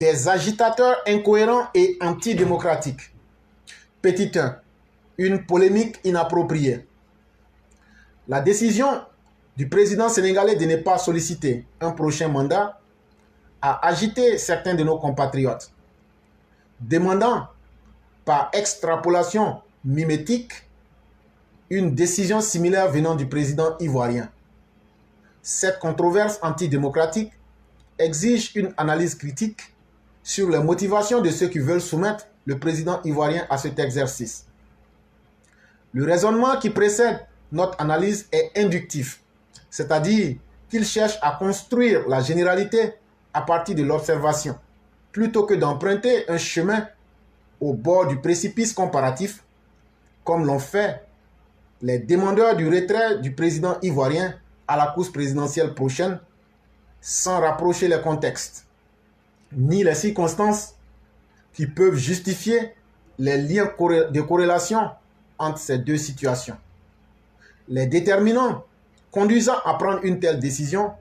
des agitateurs incohérents et antidémocratiques. Petit 1. Une polémique inappropriée. La décision du président sénégalais de ne pas solliciter un prochain mandat a agité certains de nos compatriotes, demandant par extrapolation mimétique une décision similaire venant du président ivoirien. Cette controverse antidémocratique exige une analyse critique sur les motivations de ceux qui veulent soumettre le président ivoirien à cet exercice. Le raisonnement qui précède notre analyse est inductif, c'est-à-dire qu'il cherche à construire la généralité à partir de l'observation, plutôt que d'emprunter un chemin au bord du précipice comparatif, comme l'ont fait les demandeurs du retrait du président ivoirien à la course présidentielle prochaine, sans rapprocher les contextes, ni les circonstances qui peuvent justifier les liens de corrélation entre ces deux situations. Les déterminants conduisant à prendre une telle décision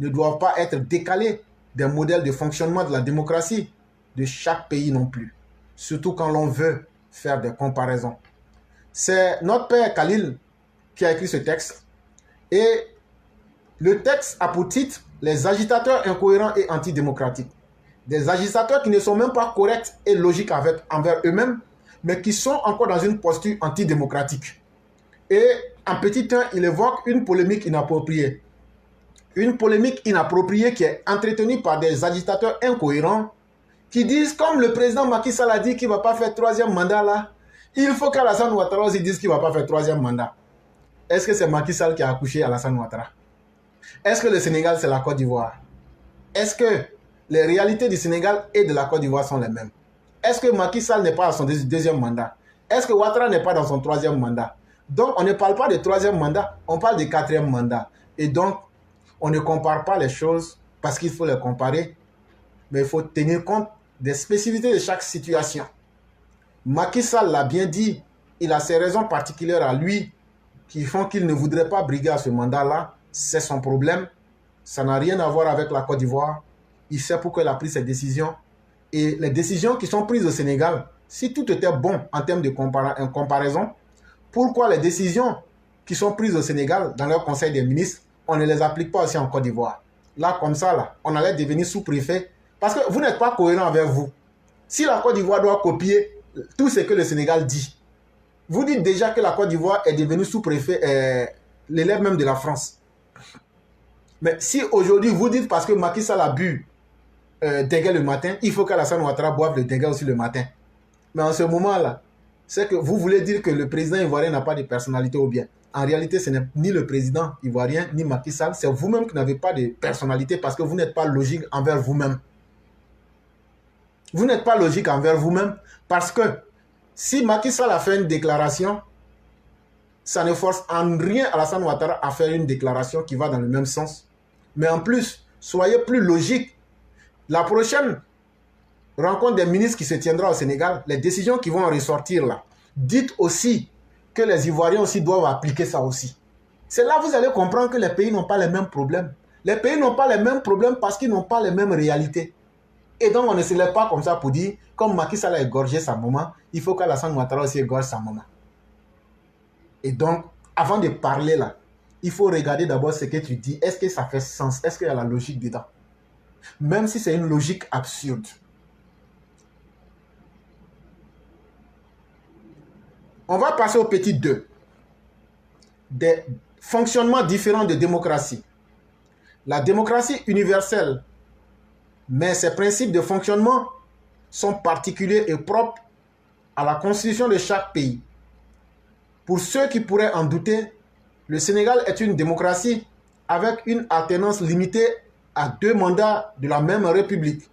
ne doivent pas être décalés des modèles de fonctionnement de la démocratie de chaque pays non plus, surtout quand l'on veut faire des comparaisons. C'est notre père Khalil qui a écrit ce texte, et le texte a pour titre « Les agitateurs incohérents et antidémocratiques ». Des agitateurs qui ne sont même pas corrects et logiques envers eux-mêmes, mais qui sont encore dans une posture antidémocratique. Et en petit 1, il évoque une polémique inappropriée. Une polémique inappropriée qui est entretenue par des agitateurs incohérents qui disent, comme le président Macky Sall a dit qu'il ne va pas faire troisième mandat là, il faut qu'Alassane Ouattara aussi dise qu'il ne va pas faire troisième mandat. Est-ce que c'est Macky Sall qui a accouché Alassane Ouattara? Est-ce que le Sénégal, c'est la Côte d'Ivoire? Est-ce que les réalités du Sénégal et de la Côte d'Ivoire sont les mêmes? Est-ce que Macky Sall n'est pas à son deuxième mandat? Est-ce que Ouattara n'est pas dans son troisième mandat? Donc, on ne parle pas de troisième mandat, on parle de quatrième mandat. Et donc, on ne compare pas les choses parce qu'il faut les comparer, mais il faut tenir compte des spécificités de chaque situation. Macky Sall l'a bien dit, il a ses raisons particulières à lui qui font qu'il ne voudrait pas briguer à ce mandat-là. C'est son problème. Ça n'a rien à voir avec la Côte d'Ivoire. Il sait pourquoi il a pris cette décision. Et les décisions qui sont prises au Sénégal, si tout était bon en termes de comparaison, pourquoi les décisions qui sont prises au Sénégal dans leur conseil des ministres, on ne les applique pas aussi en Côte d'Ivoire? Là, comme ça, là, on allait devenir sous-préfet. Parce que vous n'êtes pas cohérent avec vous. Si la Côte d'Ivoire doit copier tout ce que le Sénégal dit, vous dites déjà que la Côte d'Ivoire est devenue sous-préfet, l'élève même de la France. Mais si aujourd'hui vous dites parce que Macky Sall a bu dégueu le matin, il faut qu'Alassane Ouattara boive le dégueu aussi le matin. Mais en ce moment-là, c'est que vous voulez dire que le président ivoirien n'a pas de personnalité ou bien. En réalité, ce n'est ni le président ivoirien, ni Macky Sall, c'est vous-même qui n'avez pas de personnalité parce que vous n'êtes pas logique envers vous-même. Vous n'êtes pas logique envers vous-même parce que si Macky Sall a fait une déclaration, ça ne force en rien Alassane Ouattara à faire une déclaration qui va dans le même sens. Mais en plus, soyez plus logique. La prochaine rencontre des ministres qui se tiendra au Sénégal, les décisions qui vont en ressortir là, dites aussi que les Ivoiriens aussi doivent appliquer ça aussi. C'est là que vous allez comprendre que les pays n'ont pas les mêmes problèmes. Les pays n'ont pas les mêmes problèmes parce qu'ils n'ont pas les mêmes réalités. Et donc on ne se lève pas comme ça pour dire, comme Macky Sall a égorgé sa maman, il faut qu'Alassane Ouattara aussi égorge sa maman. Et donc, avant de parler là, il faut regarder d'abord ce que tu dis. Est-ce que ça fait sens? Est-ce qu'il y a la logique dedans? Même si c'est une logique absurde. On va passer au petit 2. Des fonctionnements différents de démocratie. La démocratie universelle, mais ses principes de fonctionnement sont particuliers et propres à la constitution de chaque pays. Pour ceux qui pourraient en douter, le Sénégal est une démocratie avec une alternance limitée à 2 mandats de la même république.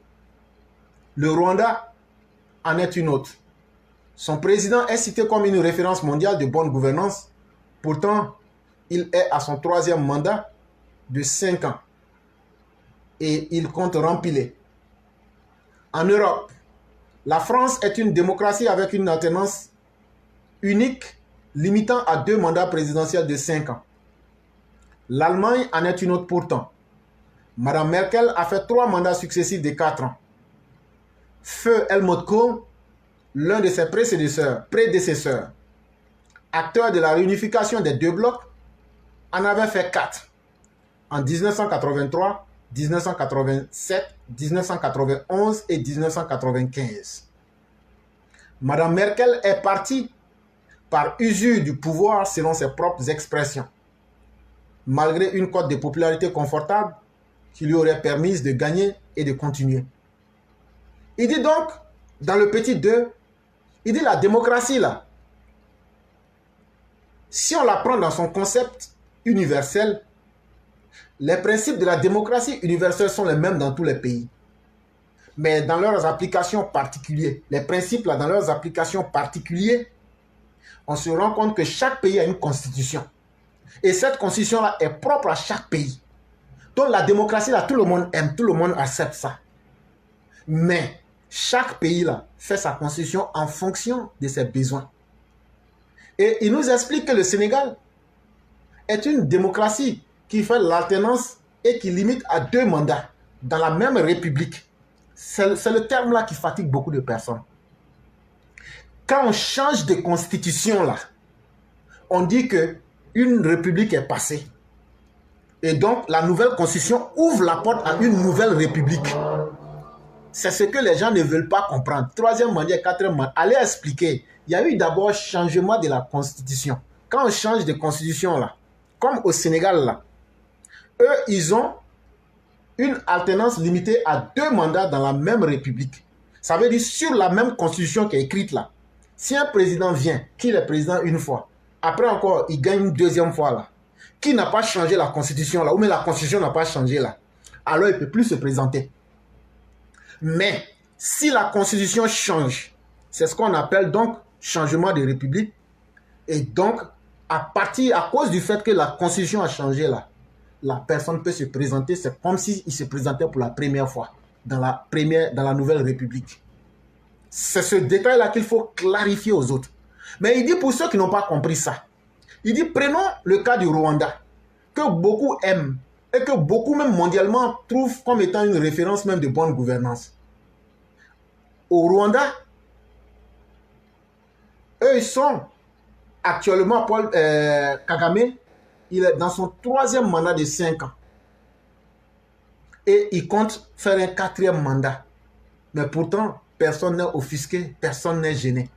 Le Rwanda en est une autre. Son président est cité comme une référence mondiale de bonne gouvernance. Pourtant, il est à son 3e mandat de 5 ans. Et il compte rempiler. En Europe, la France est une démocratie avec une alternance unique limitant à 2 mandats présidentiels de 5 ans. L'Allemagne en est une autre pourtant. Madame Merkel a fait 3 mandats successifs de 4 ans. Feu Helmut Kohl, l'un de ses prédécesseurs, acteur de la réunification des deux blocs, en avait fait 4. En 1983, 1987, 1991 et 1995. Madame Merkel est partie par usure du pouvoir selon ses propres expressions, malgré une cote de popularité confortable qui lui aurait permis de gagner et de continuer. Il dit donc, dans le petit 2, il dit la démocratie là, si on la prend dans son concept universel, les principes de la démocratie universelle sont les mêmes dans tous les pays. Mais dans leurs applications particulières, les principes là, dans leurs applications particulières, on se rend compte que chaque pays a une constitution. Et cette constitution-là est propre à chaque pays. Donc la démocratie, là, tout le monde aime, tout le monde accepte ça. Mais chaque pays, là, fait sa constitution en fonction de ses besoins. Et il nous explique que le Sénégal est une démocratie qui fait l'alternance et qui limite à 2 mandats dans la même république. C'est le terme-là qui fatigue beaucoup de personnes. Quand on change de constitution, là, on dit qu'une république est passée. Et donc, la nouvelle constitution ouvre la porte à une nouvelle république. C'est ce que les gens ne veulent pas comprendre. 3e mandat, 4e mandat. Allez expliquer. Il y a eu d'abord changement de la constitution. Quand on change de constitution, là, comme au Sénégal, là, eux, ils ont une alternance limitée à 2 mandats dans la même république. Ça veut dire sur la même constitution qui est écrite là. Si un président vient, qu'il est président une fois, après encore, il gagne une 2e fois là, qui n'a pas changé la constitution là, ou même la constitution n'a pas changé là, alors il ne peut plus se présenter. Mais si la constitution change, c'est ce qu'on appelle donc changement de république. Et donc, à cause du fait que la constitution a changé là, la personne peut se présenter, c'est comme s'il se présentait pour la première fois dans la nouvelle république. C'est ce détail-là qu'il faut clarifier aux autres. Mais il dit pour ceux qui n'ont pas compris ça, il dit prenons le cas du Rwanda, que beaucoup aiment et que beaucoup même mondialement trouvent comme étant une référence même de bonne gouvernance. Au Rwanda, eux ils sont actuellement, Kagame, il est dans son 3e mandat de 5 ans. Et il compte faire un 4e mandat. Mais pourtant, personne n'est offusqué, personne n'est gêné.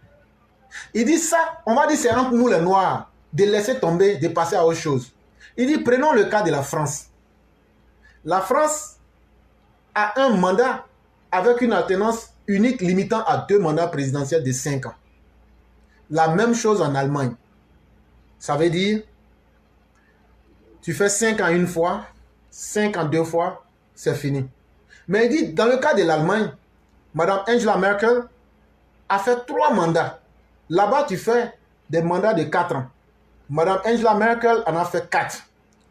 Il dit ça, on va dire c'est entre nous les Noirs, de laisser tomber, de passer à autre chose. Il dit, prenons le cas de la France. La France a un mandat avec une alternance unique limitant à 2 mandats présidentiels de 5 ans. La même chose en Allemagne. Ça veut dire, tu fais 5 ans une fois, 5 ans 2 fois, c'est fini. Mais il dit, dans le cas de l'Allemagne, Madame Angela Merkel a fait 3 mandats. Là-bas, tu fais des mandats de 4 ans. Madame Angela Merkel en a fait 4.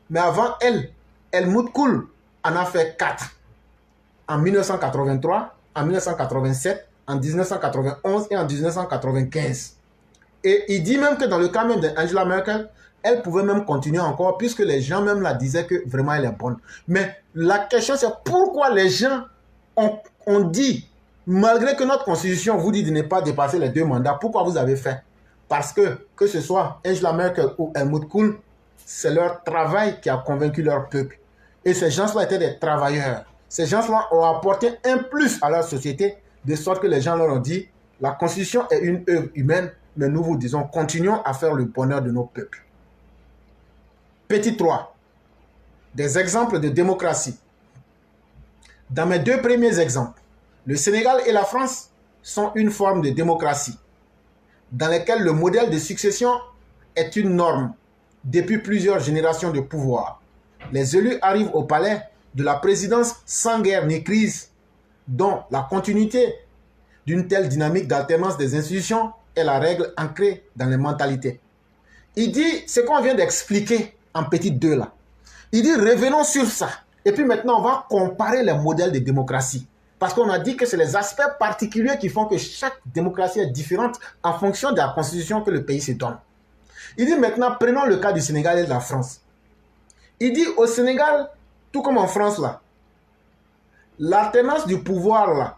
Mais avant elle, Helmut Kohl en a fait 4. En 1983, en 1987, en 1991 et en 1995. Et il dit même que dans le cas même d'Angela Merkel, elle pouvait même continuer encore puisque les gens même la disaient que vraiment elle est bonne. Mais la question c'est pourquoi les gens ont dit, malgré que notre constitution vous dit de ne pas dépasser les 2 mandats, pourquoi vous avez fait? Parce que ce soit Angela Merkel ou Helmut Kohl, c'est leur travail qui a convaincu leur peuple. Et ces gens-là étaient des travailleurs. Ces gens-là ont apporté un plus à leur société, de sorte que les gens leur ont dit, la constitution est une œuvre humaine, mais nous vous disons, continuons à faire le bonheur de nos peuples. Petit 3. Des exemples de démocratie. Dans mes 2 premiers exemples, le Sénégal et la France sont une forme de démocratie, dans lesquelles le modèle de succession est une norme depuis plusieurs générations de pouvoir. Les élus arrivent au palais de la présidence sans guerre ni crise, dont la continuité d'une telle dynamique d'alternance des institutions est la règle ancrée dans les mentalités. Il dit ce qu'on vient d'expliquer en petit 2 là. Il dit revenons sur ça. Et puis maintenant on va comparer les modèles de démocratie. Parce qu'on a dit que c'est les aspects particuliers qui font que chaque démocratie est différente en fonction de la constitution que le pays se donne. Il dit maintenant prenons le cas du Sénégal et de la France. Il dit au Sénégal, tout comme en France là, l'alternance du pouvoir là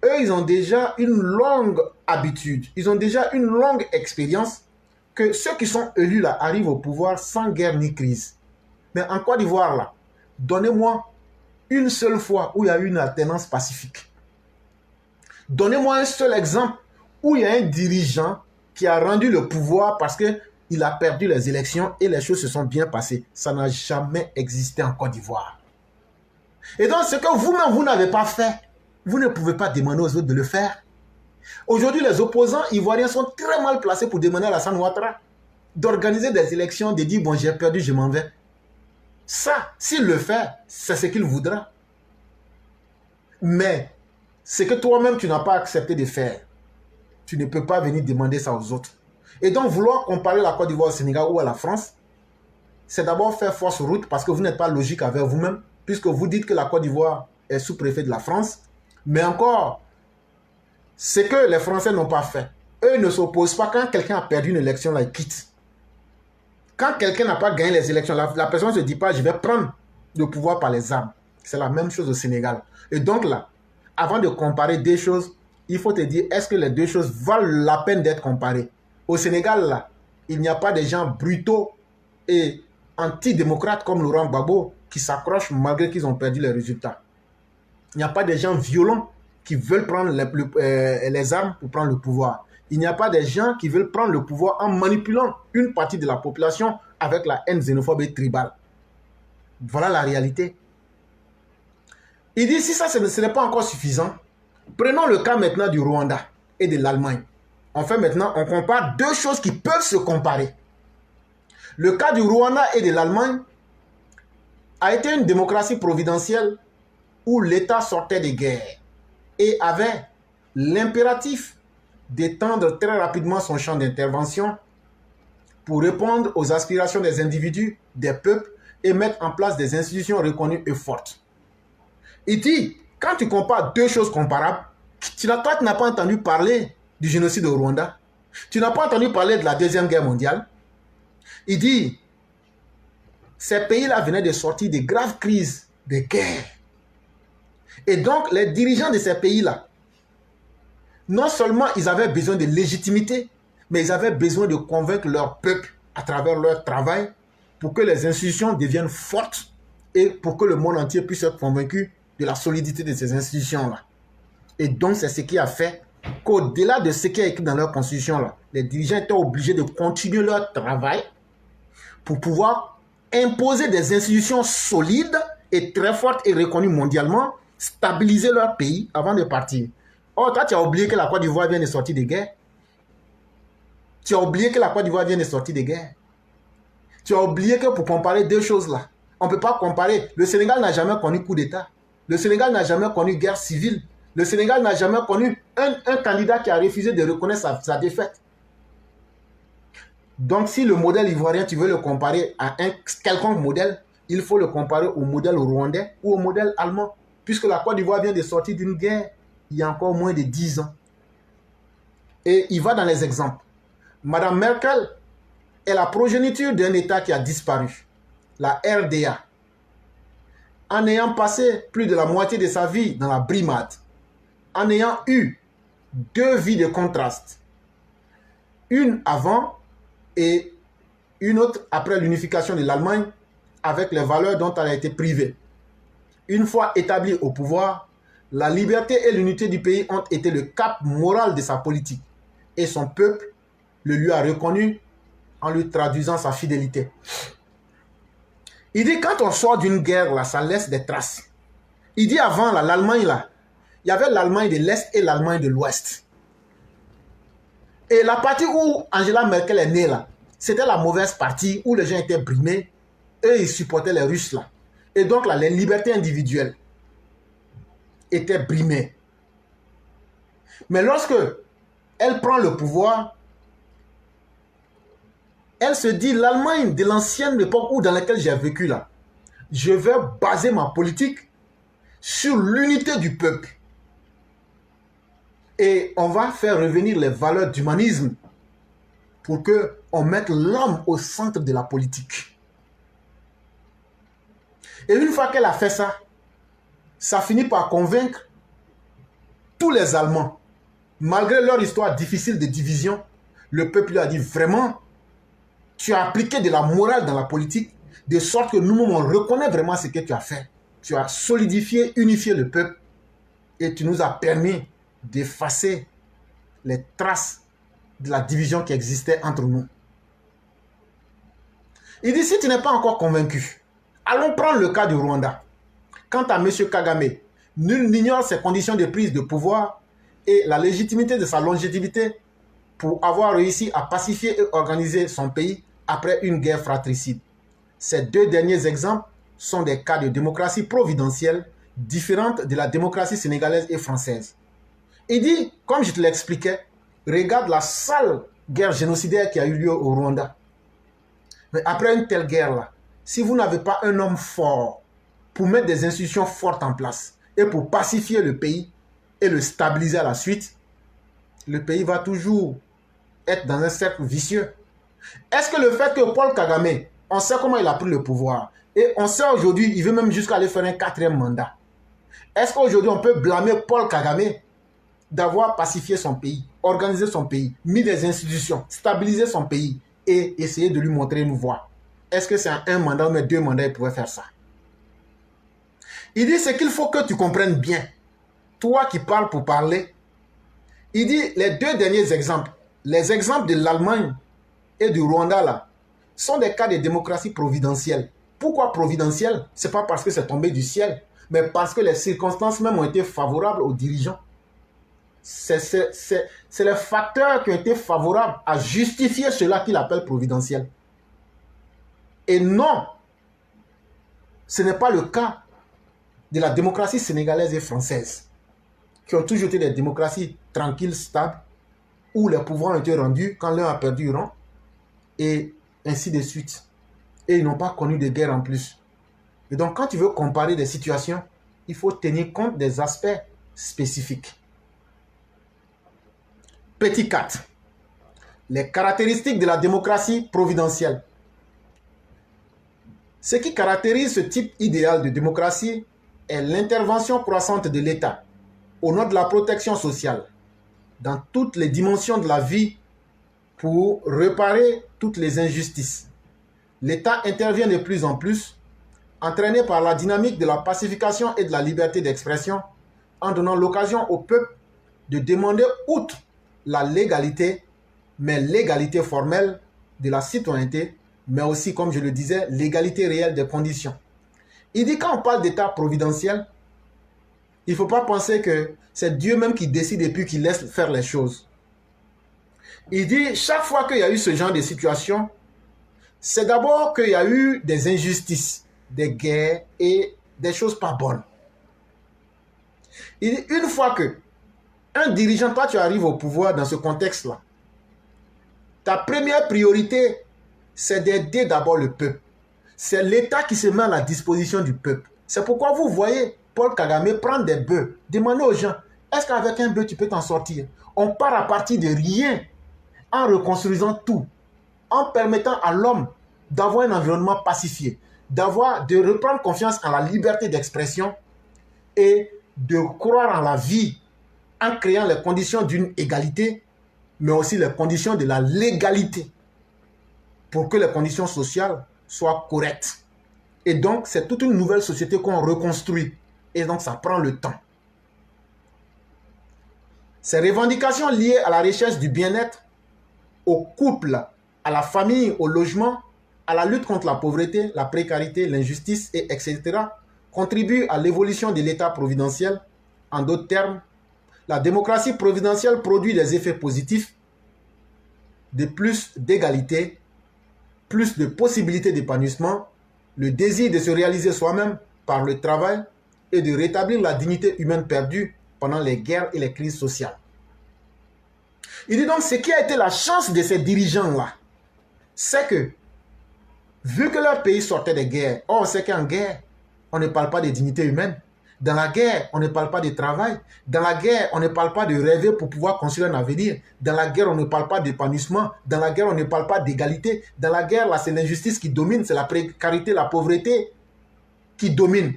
eux, ils ont déjà une longue habitude, ils ont déjà une longue expérience que ceux qui sont élus là arrivent au pouvoir sans guerre ni crise. Mais en Côte d'Ivoire là, donnez-moi une seule fois où il y a eu une alternance pacifique. Donnez-moi un seul exemple où il y a un dirigeant qui a rendu le pouvoir parce qu'il a perdu les élections et les choses se sont bien passées. Ça n'a jamais existé en Côte d'Ivoire. Et donc, ce que vous-même, vous n'avez pas fait, vous ne pouvez pas demander aux autres de le faire. Aujourd'hui, les opposants ivoiriens sont très mal placés pour demander à Alassane Ouattara d'organiser des élections, de dire, bon, j'ai perdu, je m'en vais. Ça, s'il le fait, c'est ce qu'il voudra. Mais, ce que toi-même, tu n'as pas accepté de faire, tu ne peux pas venir demander ça aux autres. Et donc, vouloir comparer la Côte d'Ivoire au Sénégal ou à la France, c'est d'abord faire fausse route parce que vous n'êtes pas logique avec vous-même, puisque vous dites que la Côte d'Ivoire est sous-préfet de la France. Mais encore, ce que les Français n'ont pas fait, eux ne s'opposent pas quand quelqu'un a perdu une élection, là, ils quittent. Quand quelqu'un n'a pas gagné les élections, la personne ne se dit pas, je vais prendre le pouvoir par les armes. C'est la même chose au Sénégal. Et donc là, avant de comparer deux choses, il faut te dire, est-ce que les deux choses valent la peine d'être comparées? Au Sénégal, là, il n'y a pas de gens brutaux et antidémocrates comme Laurent Gbagbo qui s'accrochent malgré qu'ils ont perdu les résultats. Il n'y a pas de gens violents qui veulent prendre les armes pour prendre le pouvoir. Il n'y a pas de gens qui veulent prendre le pouvoir en manipulant une partie de la population avec la haine xénophobe et tribale. Voilà la réalité. Il dit, si ça, ce n'est pas encore suffisant, prenons le cas maintenant du Rwanda et de l'Allemagne. On compare deux choses qui peuvent se comparer. Le cas du Rwanda et de l'Allemagne a été une démocratie providentielle où l'État sortait des guerres et avait l'impératif d'étendre très rapidement son champ d'intervention pour répondre aux aspirations des individus, des peuples et mettre en place des institutions reconnues et fortes. Il dit, quand tu compares deux choses comparables, toi, tu n'as pas entendu parler du génocide au Rwanda, tu n'as pas entendu parler de la Deuxième Guerre mondiale. Il dit, ces pays-là venaient de sortir de graves crises, de guerres. Et donc, les dirigeants de ces pays-là, non seulement ils avaient besoin de légitimité, mais ils avaient besoin de convaincre leur peuple à travers leur travail pour que les institutions deviennent fortes et pour que le monde entier puisse être convaincu de la solidité de ces institutions-là. Et donc, c'est ce qui a fait qu'au-delà de ce qui est écrit dans leur constitution-là, les dirigeants étaient obligés de continuer leur travail pour pouvoir imposer des institutions solides et très fortes et reconnues mondialement, stabiliser leur pays avant de partir. Oh, toi, tu as oublié que la Côte d'Ivoire vient de sortir de guerre. Tu as oublié que la Côte d'Ivoire vient de sortir de guerre. Tu as oublié que pour comparer deux choses là, on ne peut pas comparer. Le Sénégal n'a jamais connu coup d'État. Le Sénégal n'a jamais connu guerre civile. Le Sénégal n'a jamais connu un candidat qui a refusé de reconnaître sa défaite. Donc, si le modèle ivoirien, tu veux le comparer à un quelconque modèle, il faut le comparer au modèle rwandais ou au modèle allemand. Puisque la Côte d'Ivoire vient de sortir d'une guerre il y a encore moins de 10 ans. Et il va dans les exemples. Madame Merkel est la progéniture d'un État qui a disparu, la RDA, en ayant passé plus de la moitié de sa vie dans la brimade, en ayant eu deux vies de contraste, une avant et une autre après l'unification de l'Allemagne avec les valeurs dont elle a été privée. Une fois établie au pouvoir, la liberté et l'unité du pays ont été le cap moral de sa politique et son peuple le lui a reconnu en lui traduisant sa fidélité. Il dit quand on sort d'une guerre, là, ça laisse des traces. Il dit avant, l'Allemagne, là, il y avait l'Allemagne de l'Est et l'Allemagne de l'Ouest. Et la partie où Angela Merkel est née, là, c'était la mauvaise partie où les gens étaient brimés et ils supportaient les Russes, là. Et donc, là, les libertés individuelles étaient brimées. Mais lorsque elle prend le pouvoir, elle se dit, l'Allemagne de l'ancienne époque où dans laquelle j'ai vécu là, je vais baser ma politique sur l'unité du peuple. Et on va faire revenir les valeurs d'humanisme pour qu'on mette l'homme au centre de la politique. Et une fois qu'elle a fait ça, ça finit par convaincre tous les Allemands, malgré leur histoire difficile de division, le peuple lui a dit vraiment, tu as appliqué de la morale dans la politique, de sorte que nous-mêmes, on reconnaît vraiment ce que tu as fait. Tu as solidifié, unifié le peuple et tu nous as permis d'effacer les traces de la division qui existait entre nous. Il dit, si tu n'es pas encore convaincu, allons prendre le cas du Rwanda. Quant à M. Kagame, nul n'ignore ses conditions de prise de pouvoir et la légitimité de sa longévité pour avoir réussi à pacifier et organiser son pays après une guerre fratricide. Ces deux derniers exemples sont des cas de démocratie providentielle différente de la démocratie sénégalaise et française. Il dit, comme je te l'expliquais, regarde la sale guerre génocidaire qui a eu lieu au Rwanda. Mais après une telle guerre-là, si vous n'avez pas un homme fort pour mettre des institutions fortes en place et pour pacifier le pays et le stabiliser à la suite, le pays va toujours être dans un cercle vicieux. Est-ce que le fait que Paul Kagame, on sait comment il a pris le pouvoir et on sait aujourd'hui, il veut même jusqu'à aller faire un 4e mandat. Est-ce qu'aujourd'hui on peut blâmer Paul Kagame d'avoir pacifié son pays, organisé son pays, mis des institutions, stabilisé son pays et essayer de lui montrer une voie? Est-ce que c'est un mandat ou 2 mandats il pourrait faire ça? Il dit ce qu'il faut que tu comprennes bien. Toi qui parles pour parler, il dit les 2 derniers exemples, les exemples de l'Allemagne et du Rwanda là, sont des cas de démocratie providentielle. Pourquoi providentielle? Ce n'est pas parce que c'est tombé du ciel, mais parce que les circonstances même ont été favorables aux dirigeants. C'est les facteurs qui ont été favorables à justifier cela qu'il appelle providentiel. Et non, ce n'est pas le cas de la démocratie sénégalaise et française, qui ont toujours été des démocraties tranquilles, stables, où les pouvoirs ont été rendus quand l'un a perdu rang, et ainsi de suite. Et ils n'ont pas connu de guerre en plus. Et donc, quand tu veux comparer des situations, il faut tenir compte des aspects spécifiques. Petit 4. Les caractéristiques de la démocratie providentielle. Ce qui caractérise ce type idéal de démocratie est l'intervention croissante de l'État au nom de la protection sociale dans toutes les dimensions de la vie pour réparer toutes les injustices. L'État intervient de plus en plus, entraîné par la dynamique de la pacification et de la liberté d'expression, en donnant l'occasion au peuple de demander, outre la légalité, mais l'égalité formelle de la citoyenneté, mais aussi, comme je le disais, l'égalité réelle des conditions. Il dit quand on parle d'État providentiel, il ne faut pas penser que c'est Dieu même qui décide et puis qui laisse faire les choses. Il dit chaque fois qu'il y a eu ce genre de situation, c'est d'abord qu'il y a eu des injustices, des guerres et des choses pas bonnes. Il dit une fois que un dirigeant, toi tu arrives au pouvoir dans ce contexte-là, ta première priorité, c'est d'aider d'abord le peuple. C'est l'État qui se met à la disposition du peuple. C'est pourquoi vous voyez Paul Kagame prendre des bœufs. Demandez aux gens, est-ce qu'avec un bœuf tu peux t'en sortir? On part à partir de rien en reconstruisant tout, en permettant à l'homme d'avoir un environnement pacifié, de reprendre confiance en la liberté d'expression et de croire en la vie en créant les conditions d'une égalité, mais aussi les conditions de la légalité pour que les conditions sociales soient correctes. Et donc, c'est toute une nouvelle société qu'on reconstruit. Et donc, ça prend le temps. Ces revendications liées à la recherche du bien-être, au couple, à la famille, au logement, à la lutte contre la pauvreté, la précarité, l'injustice, etc., contribuent à l'évolution de l'État providentiel. En d'autres termes, la démocratie providentielle produit des effets positifs de plus d'égalité, plus de possibilités d'épanouissement, le désir de se réaliser soi-même par le travail et de rétablir la dignité humaine perdue pendant les guerres et les crises sociales. Il dit donc ce qui a été la chance de ces dirigeants-là, c'est que, vu que leur pays sortait des guerres, on sait qu'en guerre, on ne parle pas de dignité humaine. Dans la guerre, on ne parle pas de travail. Dans la guerre, on ne parle pas de rêver pour pouvoir construire un avenir. Dans la guerre, on ne parle pas d'épanouissement. Dans la guerre, on ne parle pas d'égalité. Dans la guerre, là, c'est l'injustice qui domine, c'est la précarité, la pauvreté qui domine.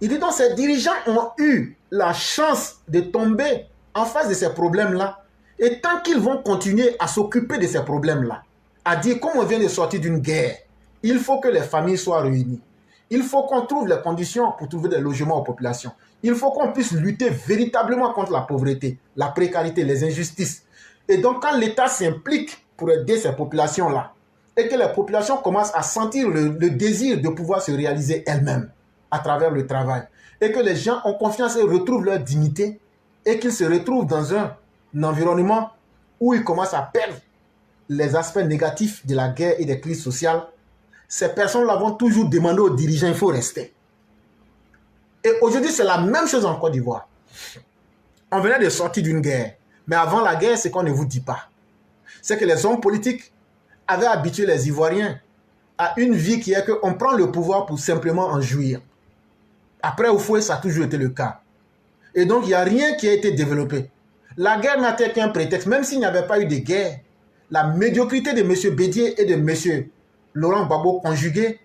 Il dit donc ces dirigeants ont eu la chance de tomber en face de ces problèmes-là. Et tant qu'ils vont continuer à s'occuper de ces problèmes-là, à dire comme on vient de sortir d'une guerre, il faut que les familles soient réunies. Il faut qu'on trouve les conditions pour trouver des logements aux populations. Il faut qu'on puisse lutter véritablement contre la pauvreté, la précarité, les injustices. Et donc quand l'État s'implique pour aider ces populations-là, et que les populations commencent à sentir le désir de pouvoir se réaliser elles-mêmes à travers le travail, et que les gens ont confiance et retrouvent leur dignité, et qu'ils se retrouvent dans un environnement où ils commencent à perdre les aspects négatifs de la guerre et des crises sociales, ces personnes-là vont toujours demander aux dirigeants, il faut rester. Et aujourd'hui, c'est la même chose en Côte d'Ivoire. On venait de sortir d'une guerre. Mais avant la guerre, c'est qu'on ne vous dit pas. C'est que les hommes politiques avaient habitué les Ivoiriens à une vie qui est qu'on prend le pouvoir pour simplement en jouir. Après, au fouet, ça a toujours été le cas. Et donc, il n'y a rien qui a été développé. La guerre n'était qu'un prétexte. Même s'il n'y avait pas eu de guerre, la médiocrité de M. Bédier et de M. Laurent Gbagbo conjugués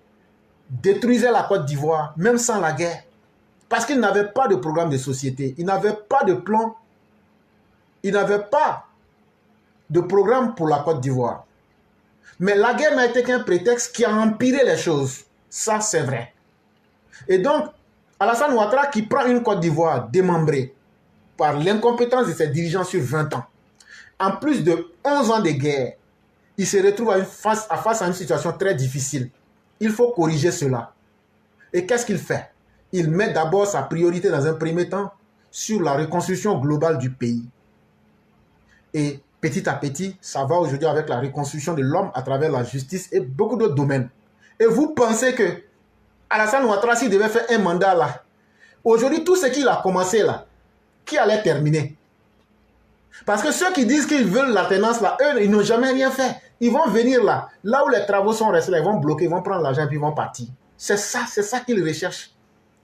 détruisait la Côte d'Ivoire, même sans la guerre. Parce qu'ils n'avaient pas de programme de société, ils n'avaient pas de plan, ils n'avaient pas de programme pour la Côte d'Ivoire. Mais la guerre n'a été qu'un prétexte qui a empiré les choses. Ça, c'est vrai. Et donc, Alassane Ouattara qui prend une Côte d'Ivoire démembrée par l'incompétence de ses dirigeants sur 20 ans, en plus de 11 ans de guerre, il se retrouve face à une situation très difficile. Il faut corriger cela. Et qu'est-ce qu'il fait? Il met d'abord sa priorité dans un premier temps sur la reconstruction globale du pays. Et petit à petit, ça va aujourd'hui avec la reconstruction de l'homme à travers la justice et beaucoup d'autres domaines. Et vous pensez que Alassane Ouattara, s'il devait faire un mandat là, aujourd'hui, tout ce qu'il a commencé là, qui allait terminer? Parce que ceux qui disent qu'ils veulent l'alternance là, eux, ils n'ont jamais rien fait. Ils vont venir là où les travaux sont restés là, ils vont bloquer, ils vont prendre l'argent puis ils vont partir. C'est ça qu'ils recherchent.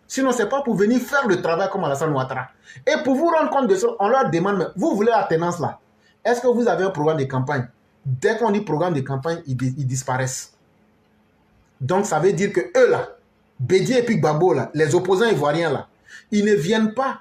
Sinon, ce n'est pas pour venir faire le travail comme Alassane Ouattara. Et pour vous rendre compte de ça, on leur demande, mais vous voulez l'alternance là? Est-ce que vous avez un programme de campagne? Dès qu'on dit programme de campagne, ils disparaissent. Donc, ça veut dire que eux là, Bédier et puis Gbagbo là, les opposants ivoiriens là, ils ne viennent pas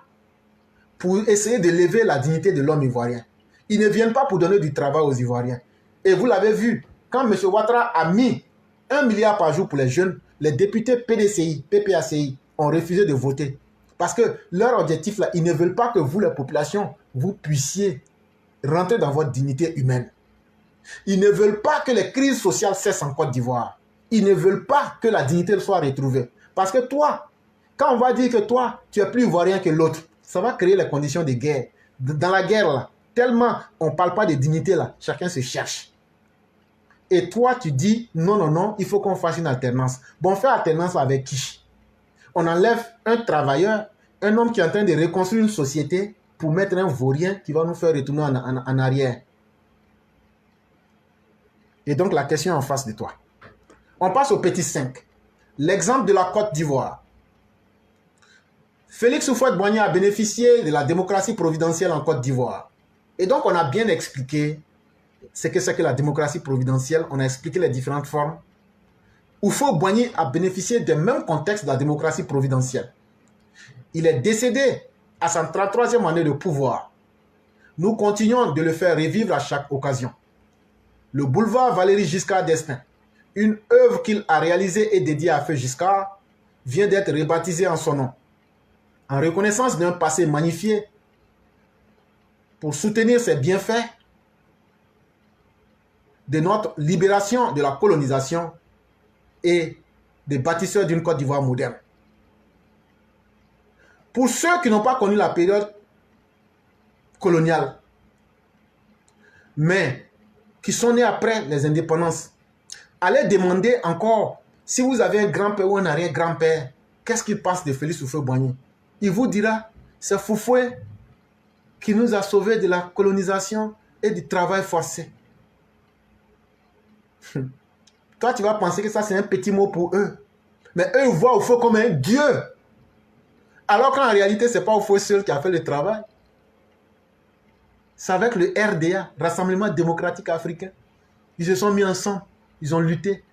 pour essayer de lever la dignité de l'homme ivoirien. Ils ne viennent pas pour donner du travail aux Ivoiriens. Et vous l'avez vu, quand M. Ouattara a mis 1 milliard par jour pour les jeunes, les députés PDCI, PPACI ont refusé de voter. Parce que leur objectif, là, ils ne veulent pas que vous, les populations, vous puissiez rentrer dans votre dignité humaine. Ils ne veulent pas que les crises sociales cessent en Côte d'Ivoire. Ils ne veulent pas que la dignité soit retrouvée. Parce que toi, quand on va dire que toi, tu es plus ivoirien que l'autre, ça va créer les conditions de guerre. Dans la guerre, là, tellement on ne parle pas de dignité, là, chacun se cherche. Et toi, tu dis, non, non, non, il faut qu'on fasse une alternance. Bon, on fait alternance avec qui? On enlève un travailleur, un homme qui est en train de reconstruire une société pour mettre un vaurien qui va nous faire retourner en arrière. Et donc, la question est en face de toi. On passe au petit 5. L'exemple de la Côte d'Ivoire. Félix Houphouët-Boigny a bénéficié de la démocratie providentielle en Côte d'Ivoire. Et donc, on a bien expliqué ce que c'est que la démocratie providentielle. On a expliqué les différentes formes. Houphouët-Boigny a bénéficié des mêmes contextes de la démocratie providentielle. Il est décédé à sa 33e année de pouvoir. Nous continuons de le faire revivre à chaque occasion. Le boulevard Valéry Giscard d'Estaing, une œuvre qu'il a réalisée et dédiée à Feu Giscard, vient d'être rebaptisée en son nom. En reconnaissance d'un passé magnifié, pour soutenir ses bienfaits de notre libération de la colonisation et des bâtisseurs d'une Côte d'Ivoire moderne. Pour ceux qui n'ont pas connu la période coloniale, mais qui sont nés après les indépendances, allez demander encore, si vous avez un grand-père ou un arrière-grand-père, qu'est-ce qu'il pense de Félix Houphouët-Boigny? Il vous dira, c'est Foufoué qui nous a sauvés de la colonisation et du travail forcé. Toi, tu vas penser que ça, c'est un petit mot pour eux. Mais eux, ils voient Houphouët comme un dieu. Alors qu'en réalité, ce n'est pas Houphouët seul qui a fait le travail. C'est avec le RDA, Rassemblement démocratique africain. Ils se sont mis ensemble. Ils ont lutté.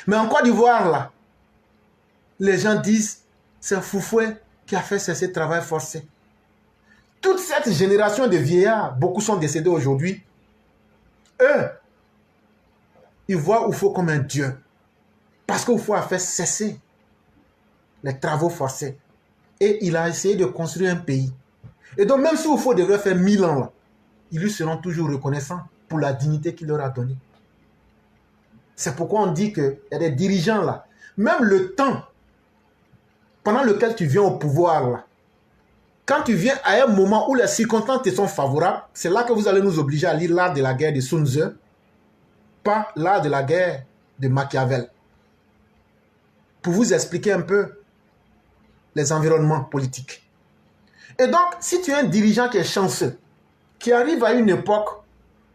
Mais en Côte d'Ivoire, là, les gens disent, c'est Foufoué qui a fait cesser le travail forcé. Toute cette génération de vieillards, beaucoup sont décédés aujourd'hui, eux, ils voient Oufo comme un dieu. Parce qu'Oufo a fait cesser les travaux forcés. Et il a essayé de construire un pays. Et donc même si Oufo devrait faire 1000 ans, là, ils lui seront toujours reconnaissants pour la dignité qu'il leur a donnée. C'est pourquoi on dit qu'il y a des dirigeants là. Même le temps pendant lequel tu viens au pouvoir là, quand tu viens à un moment où les circonstances te sont favorables, c'est là que vous allez nous obliger à lire l'art de la guerre de Sun Tzu, pas l'art de la guerre de Machiavel. Pour vous expliquer un peu les environnements politiques. Et donc, si tu es un dirigeant qui est chanceux, qui arrive à une époque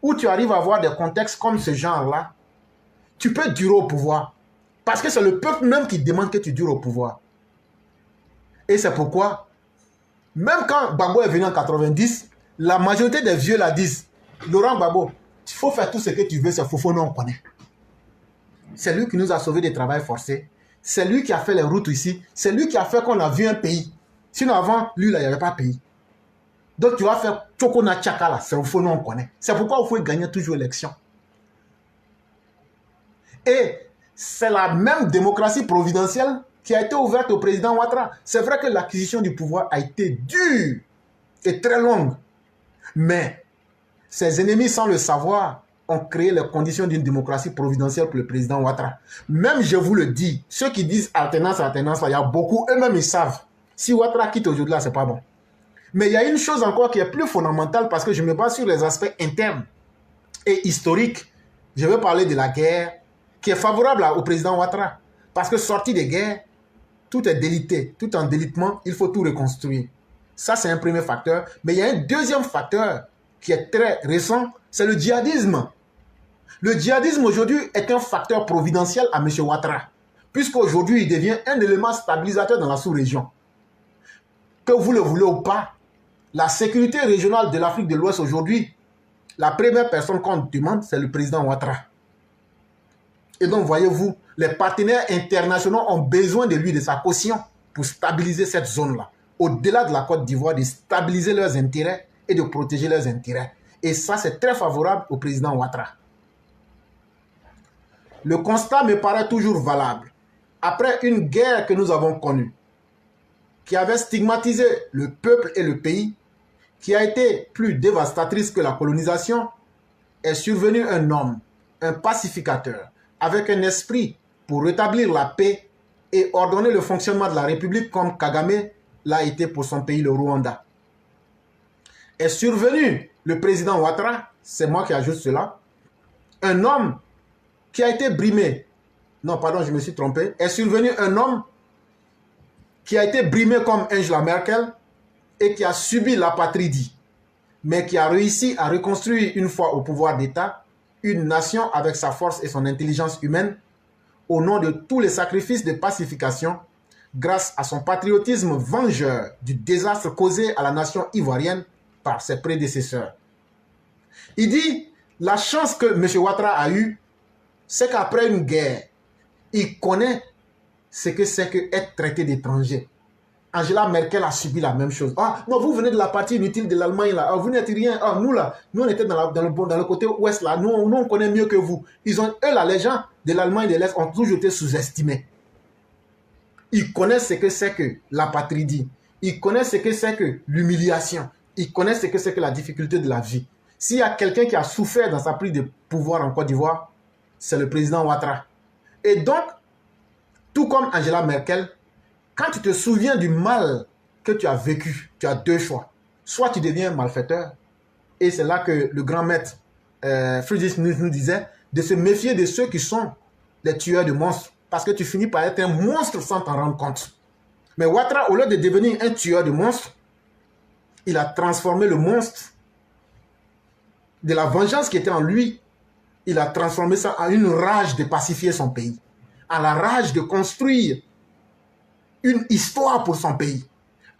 où tu arrives à avoir des contextes comme ce genre-là, tu peux durer au pouvoir. Parce que c'est le peuple même qui demande que tu dures au pouvoir. Et c'est pourquoi, même quand Gbagbo est venu en 90, la majorité des vieux la disent, Laurent Gbagbo, il faut faire tout ce que tu veux, c'est Fofo, nous on connaît. C'est lui qui nous a sauvés des travails forcés. C'est lui qui a fait les routes ici. C'est lui qui a fait qu'on a vu un pays. Sinon avant, lui là, il n'y avait pas de pays. Donc tu vas faire Chokona Tchaka là, c'est Fofo, nous on connaît. C'est pourquoi il faut gagner toujours l'élection. Et c'est la même démocratie providentielle qui a été ouverte au président Ouattara. C'est vrai que l'acquisition du pouvoir a été dure et très longue. Mais ses ennemis, sans le savoir, ont créé les conditions d'une démocratie providentielle pour le président Ouattara. Même, je vous le dis, ceux qui disent alternance, alternance, il y a beaucoup, eux-mêmes, ils savent. Si Ouattara quitte aujourd'hui, là, c'est pas bon. Mais il y a une chose encore qui est plus fondamentale parce que je me base sur les aspects internes et historiques. Je vais parler de la guerre qui est favorable au président Ouattara. Parce que sorti des guerres, tout est délité, tout en délitement, il faut tout reconstruire. Ça, c'est un premier facteur. Mais il y a un deuxième facteur qui est très récent, c'est le djihadisme. Le djihadisme aujourd'hui est un facteur providentiel à M. Ouattara, puisqu'aujourd'hui, il devient un élément stabilisateur dans la sous-région. Que vous le voulez ou pas, la sécurité régionale de l'Afrique de l'Ouest aujourd'hui, la première personne qu'on demande, c'est le président Ouattara. Et donc, voyez-vous, les partenaires internationaux ont besoin de lui, de sa caution, pour stabiliser cette zone-là. Au-delà de la Côte d'Ivoire, de stabiliser leurs intérêts et de protéger leurs intérêts. Et ça, c'est très favorable au président Ouattara. Le constat me paraît toujours valable. Après une guerre que nous avons connue, qui avait stigmatisé le peuple et le pays, qui a été plus dévastatrice que la colonisation, est survenu un homme, un pacificateur, avec un esprit pour rétablir la paix et ordonner le fonctionnement de la République comme Kagame l'a été pour son pays, le Rwanda. Est survenu le président Ouattara, c'est moi qui ajoute cela, un homme qui a été brimé, non pardon je me suis trompé, est survenu un homme qui a été brimé comme Angela Merkel et qui a subi l'apatridie, mais qui a réussi à reconstruire une fois au pouvoir d'État une nation avec sa force et son intelligence humaine au nom de tous les sacrifices de pacification grâce à son patriotisme vengeur du désastre causé à la nation ivoirienne par ses prédécesseurs. Il dit, la chance que M. Ouattara a eue, c'est qu'après une guerre, il connaît ce que c'est qu'être traité d'étranger. Angela Merkel a subi la même chose. Ah, non, vous venez de la partie inutile de l'Allemagne, là. Ah, vous n'êtes rien. Ah, nous, là, nous, on était dans le côté ouest, là. Nous, on connaît mieux que vous. Eux, là, les gens de l'Allemagne et de l'Est ont toujours été sous-estimés. Ils connaissent ce que c'est que l'apatridie. Ils connaissent ce que c'est que l'humiliation. Ils connaissent ce que c'est que la difficulté de la vie. S'il y a quelqu'un qui a souffert dans sa prise de pouvoir en Côte d'Ivoire, c'est le président Ouattara. Et donc, tout comme Angela Merkel, quand tu te souviens du mal que tu as vécu, tu as deux choix. Soit tu deviens un malfaiteur, et c'est là que le grand maître Friedrich Nietzsche nous disait de se méfier de ceux qui sont les tueurs de monstres, parce que tu finis par être un monstre sans t'en rendre compte. Mais Ouattara, au lieu de devenir un tueur de monstres, il a transformé le monstre de la vengeance qui était en lui, il a transformé ça en une rage de pacifier son pays, en la rage de construire une histoire pour son pays,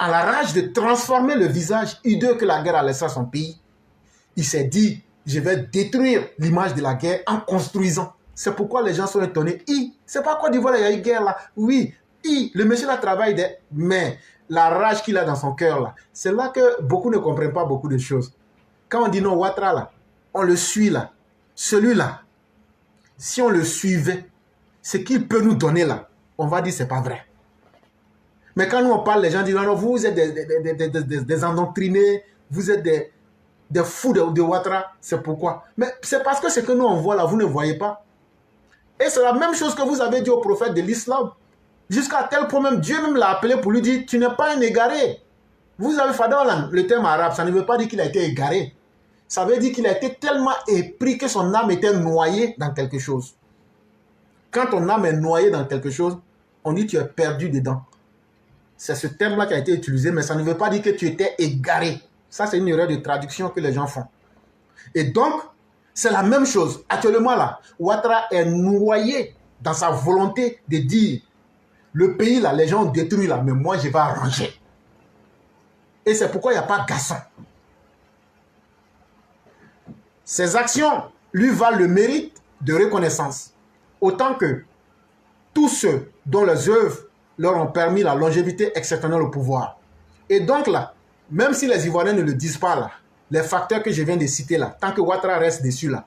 en la rage de transformer le visage hideux que la guerre a laissé à son pays. Il s'est dit, je vais détruire l'image de la guerre en construisant. C'est pourquoi les gens sont étonnés. C'est pas Côte d'Ivoire, il y a eu guerre là. Oui, Le monsieur là travaille, mais la rage qu'il a dans son cœur là, c'est là que beaucoup ne comprennent pas beaucoup de choses. Quand on dit non, Ouattara là, on le suit là. Celui-là, si on le suivait, ce qu'il peut nous donner là, on va dire c'est pas vrai. Mais quand nous on parle, les gens disent non, vous êtes des endoctrinés, vous êtes des fous de Ouattara. C'est pourquoi. Mais c'est parce que ce que nous on voit là, vous ne voyez pas. Et c'est la même chose que vous avez dit au prophète de l'islam. Jusqu'à tel point même, Dieu même l'a appelé pour lui dire, tu n'es pas un égaré. Vous avez fait dans le terme arabe, ça ne veut pas dire qu'il a été égaré. Ça veut dire qu'il a été tellement épris que son âme était noyée dans quelque chose. Quand ton âme est noyée dans quelque chose, on dit tu es perdu dedans. C'est ce terme-là qui a été utilisé, mais ça ne veut pas dire que tu étais égaré. Ça, c'est une erreur de traduction que les gens font. Et donc, c'est la même chose. Actuellement, là, Ouattara est noyé dans sa volonté de dire le pays, là, les gens ont détruit, là, mais moi, je vais arranger. Et c'est pourquoi il n'y a pas Gasson. Ses actions lui valent le mérite de reconnaissance, autant que tous ceux dont les œuvres leur ont permis la longévité exceptionnelle au pouvoir. Et donc là, même si les Ivoiriens ne le disent pas là, les facteurs que je viens de citer là, tant que Ouattara reste dessus là,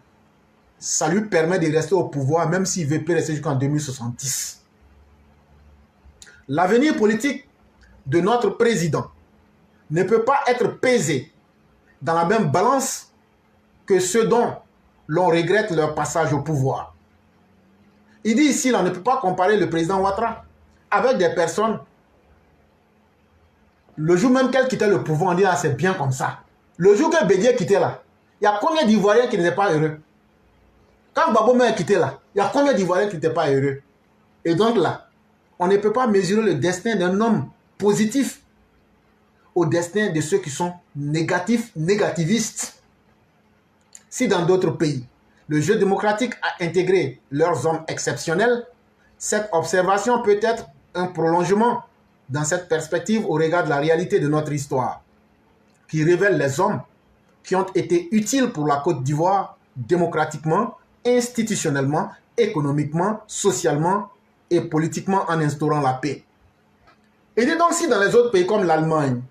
ça lui permet de rester au pouvoir, même s'il veut rester jusqu'en 2070. L'avenir politique de notre président ne peut pas être pesé dans la même balance que ceux dont l'on regrette leur passage au pouvoir. Il dit ici, on ne peut pas comparer le président Ouattara avec des personnes. Le jour même qu'elle quittait le pouvoir, on dit ah, c'est bien comme ça. Le jour que Bédié quittait là, il y a combien d'Ivoiriens qui n'étaient pas heureux? Quand Babomé a quitté là, il y a combien d'Ivoiriens qui n'étaient pas heureux? Et donc là, on ne peut pas mesurer le destin d'un homme positif au destin de ceux qui sont négatifs, négativistes. Si dans d'autres pays, le jeu démocratique a intégré leurs hommes exceptionnels, cette observation peut être un prolongement dans cette perspective au regard de la réalité de notre histoire, qui révèle les hommes qui ont été utiles pour la Côte d'Ivoire démocratiquement, institutionnellement, économiquement, socialement et politiquement en instaurant la paix. Et donc si dans les autres pays comme l'Allemagne,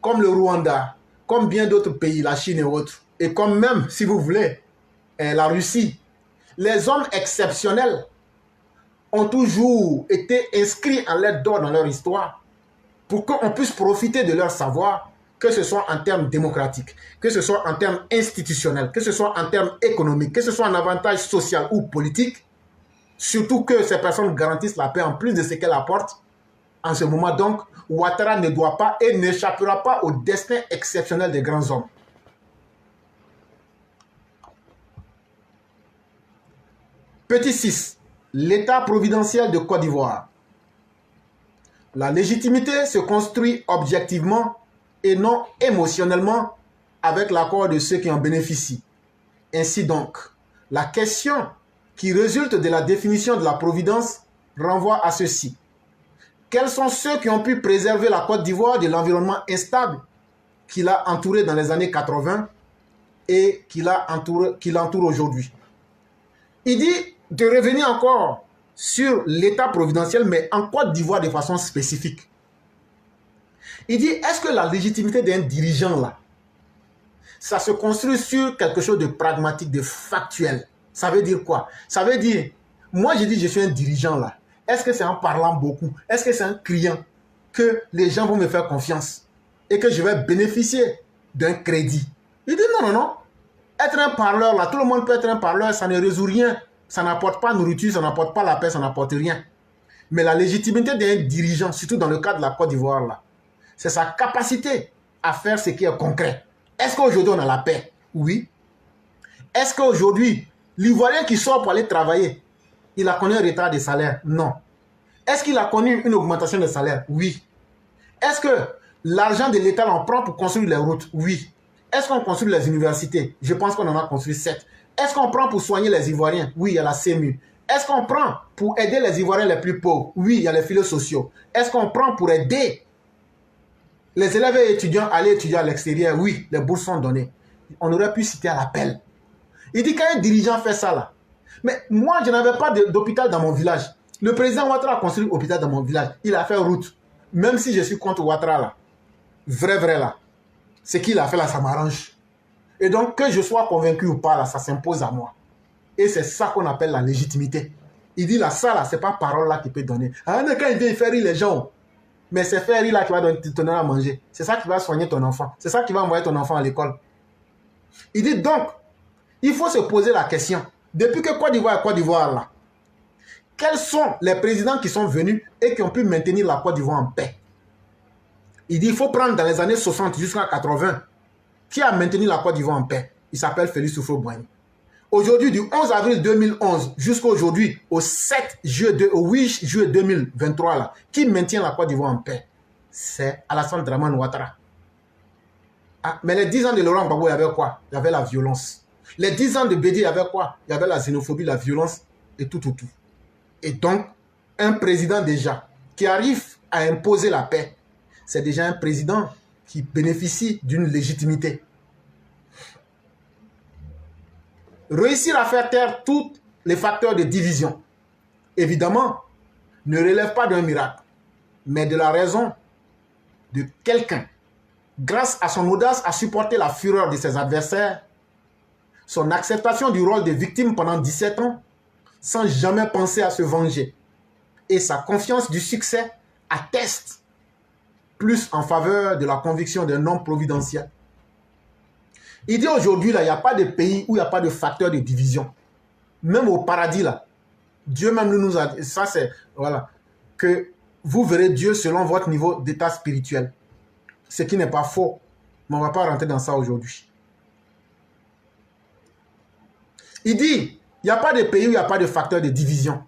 comme le Rwanda, comme bien d'autres pays, la Chine et autres, et comme même, si vous voulez, la Russie, les hommes exceptionnels ont toujours été inscrits en lettres d'or dans leur histoire pour qu'on puisse profiter de leur savoir, que ce soit en termes démocratiques, que ce soit en termes institutionnels, que ce soit en termes économiques, que ce soit en avantage social ou politique, surtout que ces personnes garantissent la paix en plus de ce qu'elles apportent. En ce moment donc, Ouattara ne doit pas et n'échappera pas au destin exceptionnel des grands hommes. Petit 6. L'état providentiel de Côte d'Ivoire. La légitimité se construit objectivement et non émotionnellement avec l'accord de ceux qui en bénéficient. Ainsi donc, la question qui résulte de la définition de la providence renvoie à ceci. Quels sont ceux qui ont pu préserver la Côte d'Ivoire de l'environnement instable qui l'a entourée dans les années 80 et qui l'entoure aujourd'hui? Il dit de revenir encore sur l'état providentiel, mais en Côte d'Ivoire de façon spécifique. Il dit, est-ce que la légitimité d'un dirigeant là, ça se construit sur quelque chose de pragmatique, de factuel? Ça veut dire quoi? Ça veut dire, moi je dis je suis un dirigeant là. Est-ce que c'est en parlant beaucoup? Est-ce que c'est en criant que les gens vont me faire confiance et que je vais bénéficier d'un crédit? Il dit non, non, non. Être un parleur là, tout le monde peut être un parleur, ça ne résout rien. Ça n'apporte pas nourriture, ça n'apporte pas la paix, ça n'apporte rien. Mais la légitimité d'un dirigeant, surtout dans le cas de la Côte d'Ivoire là, c'est sa capacité à faire ce qui est concret. Est-ce qu'aujourd'hui on a la paix? Oui. Est-ce qu'aujourd'hui, l'Ivoirien qui sort pour aller travailler, il a connu un retard de salaire? Non. Est-ce qu'il a connu une augmentation de salaire? Oui. Est-ce que l'argent de l'État l'on prend pour construire les routes? Oui. Est-ce qu'on construit les universités? Je pense qu'on en a construit 7. Est-ce qu'on prend pour soigner les Ivoiriens? Oui, il y a la CEMU. Est-ce qu'on prend pour aider les Ivoiriens les plus pauvres? Oui, il y a les filets sociaux. Est-ce qu'on prend pour aider les élèves et étudiants à aller étudier à l'extérieur? Oui, les bourses sont données. On aurait pu citer à l'appel. Il dit qu'un dirigeant fait ça là. Mais moi, je n'avais pas d'hôpital dans mon village. Le président Ouattara a construit l'hôpital dans mon village. Il a fait route. Même si je suis contre Ouattara là, vrai là, ce qu'il a fait là, ça m'arrange. Et donc, que je sois convaincu ou pas là, ça s'impose à moi. Et c'est ça qu'on appelle la légitimité. Il dit là, ça là, c'est pas parole là qui peut donner. Ah, quand il vient faire rire les gens, mais c'est faire rire là qui va te donner à manger. C'est ça qui va soigner ton enfant. C'est ça qui va envoyer ton enfant à l'école. Il dit donc, il faut se poser la question. Depuis que Côte d'Ivoire est Côte d'Ivoire là, quels sont les présidents qui sont venus et qui ont pu maintenir la Côte d'Ivoire en paix? Il dit il faut prendre dans les années 60 jusqu'à 80 qui a maintenu la Côte d'Ivoire en paix. Il s'appelle Félix Houphouët-Boigny. Aujourd'hui, du 11 avril 2011 jusqu'à aujourd'hui, au 8 juillet 2023, là, qui maintient la Côte d'Ivoire en paix? C'est Alassane Dramane Ouattara. Ah, mais les 10 ans de Laurent Gbagbo, il y avait quoi? Il y avait la violence. Les 10 ans de Bédié, il y avait quoi? Il y avait la xénophobie, la violence et tout. Et donc, un président déjà qui arrive à imposer la paix, c'est déjà un président qui bénéficie d'une légitimité. Réussir à faire taire tous les facteurs de division, évidemment, ne relève pas d'un miracle, mais de la raison de quelqu'un. Grâce à son audace à supporter la fureur de ses adversaires, son acceptation du rôle de victime pendant 17 ans, sans jamais penser à se venger, et sa confiance du succès atteste plus en faveur de la conviction d'un homme providentiel. Il dit aujourd'hui, là, il n'y a pas de pays où il n'y a pas de facteur de division. Même au paradis, là, Dieu même nous a dit, ça c'est, voilà, que vous verrez Dieu selon votre niveau d'état spirituel. Ce qui n'est pas faux, mais on ne va pas rentrer dans ça aujourd'hui. Il dit, il n'y a pas de pays où il n'y a pas de facteur de division.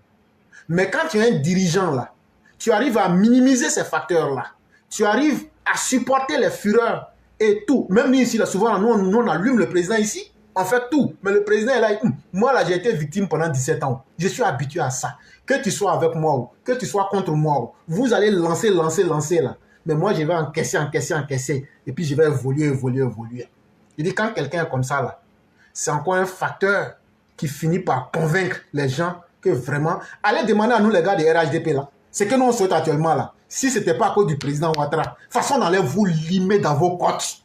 Mais quand tu es un dirigeant, là, tu arrives à minimiser ces facteurs-là. Tu arrives à supporter les fureurs et tout. Même nous ici, là, souvent, nous on allume le président ici, on fait tout. Mais le président est là, moi là, j'ai été victime pendant 17 ans. Je suis habitué à ça. Que tu sois avec moi ou que tu sois contre moi, vous allez lancer là. Mais moi, je vais encaisser. Et puis, je vais évoluer. Il dit, quand quelqu'un est comme ça, là, c'est encore un facteur qui finit par convaincre les gens que vraiment... Allez demander à nous, les gars de RHDP, là, ce que nous on souhaite actuellement, là, si ce n'était pas à cause du président Ouattara, de toute façon, on allait vous limer dans vos côtes.